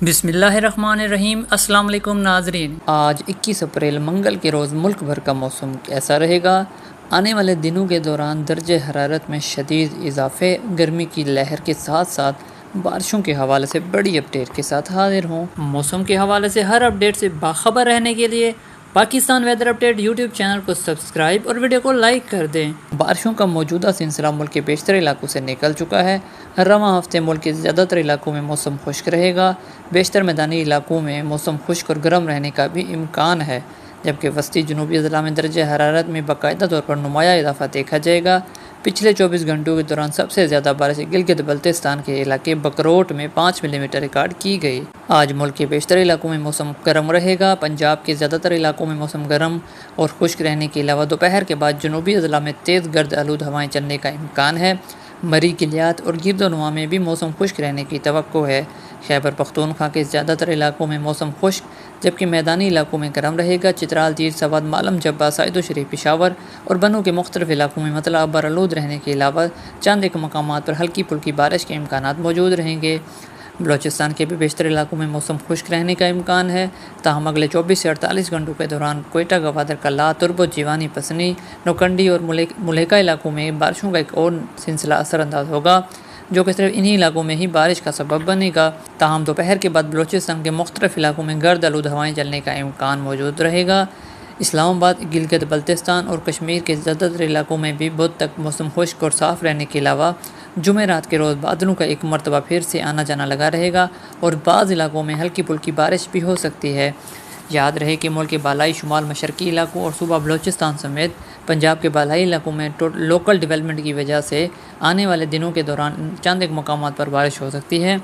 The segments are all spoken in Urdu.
بسم اللہ الرحمن الرحیم۔ السلام علیکم ناظرین، آج 21 اپریل منگل کے روز ملک بھر کا موسم کیسا رہے گا؟ آنے والے دنوں کے دوران درجہ حرارت میں شدید اضافے، گرمی کی لہر کے ساتھ ساتھ بارشوں کے حوالے سے بڑی اپڈیٹ کے ساتھ حاضر ہوں۔ موسم کے حوالے سے ہر اپڈیٹ سے باخبر رہنے کے لیے Pakistan weather update YouTube channel کو سبسکرائب اور ویڈیو کو لائک کر دیں۔ بارشوں کا موجودہ سلسلہ ملک کے بیشتر علاقوں سے نکل چکا ہے۔ رواں ہفتے ملک کے زیادہ تر علاقوں میں موسم خشک رہے گا۔ بیشتر میدانی علاقوں میں موسم خشک اور گرم رہنے کا بھی امکان ہے، جبکہ وسطی جنوبی اضلاع میں درجہ حرارت میں باقاعدہ طور پر نمایاں اضافہ دیکھا جائے گا۔ پچھلے 24 گھنٹوں کے دوران سب سے زیادہ بارش گلگت بلتستان کے علاقے بکروٹ میں 5 ملی میٹر ریکارڈ کی گئی۔ آج ملک کے بیشتر علاقوں میں موسم گرم رہے گا۔ پنجاب کے زیادہ تر علاقوں میں موسم گرم اور خشک رہنے کے علاوہ دوپہر کے بعد جنوبی اضلاع میں تیز گرد آلود ہوائیں چلنے کا امکان ہے۔ مری کلیات اور گرد و نواح میں بھی موسم خشک رہنے کی توقع ہے۔ خیبر پختونخوا کے زیادہ تر علاقوں میں موسم خشک جبکہ میدانی علاقوں میں گرم رہے گا۔ چترال، تیر سوات، مالم جبہ، سعید و شریف، پشاور اور بنوں کے مختلف علاقوں میں مطلع ابر آلود رہنے کے علاوہ چند ایک مقامات پر ہلکی پھلکی بارش کے امکانات موجود رہیں گے۔ بلوچستان کے بھی بیشتر علاقوں میں موسم خشک رہنے کا امکان ہے، تاہم اگلے 24 سے 48 گھنٹوں کے دوران کوئٹہ، گوادر، کلا، تربت، جیوانی، پسنی، نوکنڈی اور ملیکہ علاقوں میں بارشوں کا ایک اور سلسلہ اثر انداز ہوگا، جو کہ صرف انہی علاقوں میں ہی بارش کا سبب بنے گا۔ تاہم دوپہر کے بعد بلوچستان کے مختلف علاقوں میں گرد آلود ہوائیں چلنے کا امکان موجود رہے گا۔ اسلام آباد، گلگت بلتستان اور کشمیر کے زیادہ تر علاقوں میں بھی بدھ تک موسم خشک اور صاف رہنے کے علاوہ جمعرات کے روز بادلوں کا ایک مرتبہ پھر سے آنا جانا لگا رہے گا اور بعض علاقوں میں ہلکی پھلکی بارش بھی ہو سکتی ہے۔ یاد رہے کہ ملک کے بالائی شمال مشرقی علاقوں اور صوبہ بلوچستان سمیت پنجاب کے بالائی علاقوں میں لوکل ڈیولپمنٹ کی وجہ سے آنے والے دنوں کے دوران چند ایک مقامات پر بارش ہو سکتی ہے۔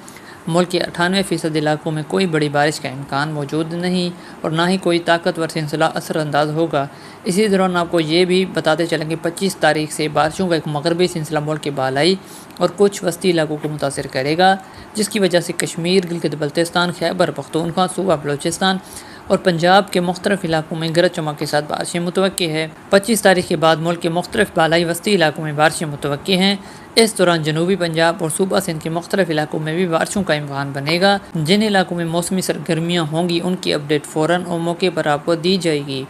ملک کے 98% علاقوں میں کوئی بڑی بارش کا امکان موجود نہیں اور نہ ہی کوئی طاقتور سلسلہ اثر انداز ہوگا۔ اسی دوران آپ کو یہ بھی بتاتے چلیں کہ 25 تاریخ سے بارشوں کا ایک مغربی سلسلہ ملک کے بالائی اور کچھ وسطی علاقوں کو متاثر کرے گا، جس کی وجہ سے کشمیر، گلگت بلتستان، خیبر پختونخوا، صوبہ بلوچستان اور پنجاب کے مختلف علاقوں میں گرج چمک کے ساتھ بارشیں متوقع ہے۔ 25 تاریخ کے بعد ملک کے مختلف بالائی وسطی علاقوں میں بارشیں متوقع ہیں۔ اس دوران جنوبی پنجاب اور صوبہ سندھ کے مختلف علاقوں میں بھی بارشوں کا امکان بنے گا۔ جن علاقوں میں موسمی سرگرمیاں ہوں گی ان کی اپڈیٹ فوراً اور موقع پر آپ کو دی جائے گی۔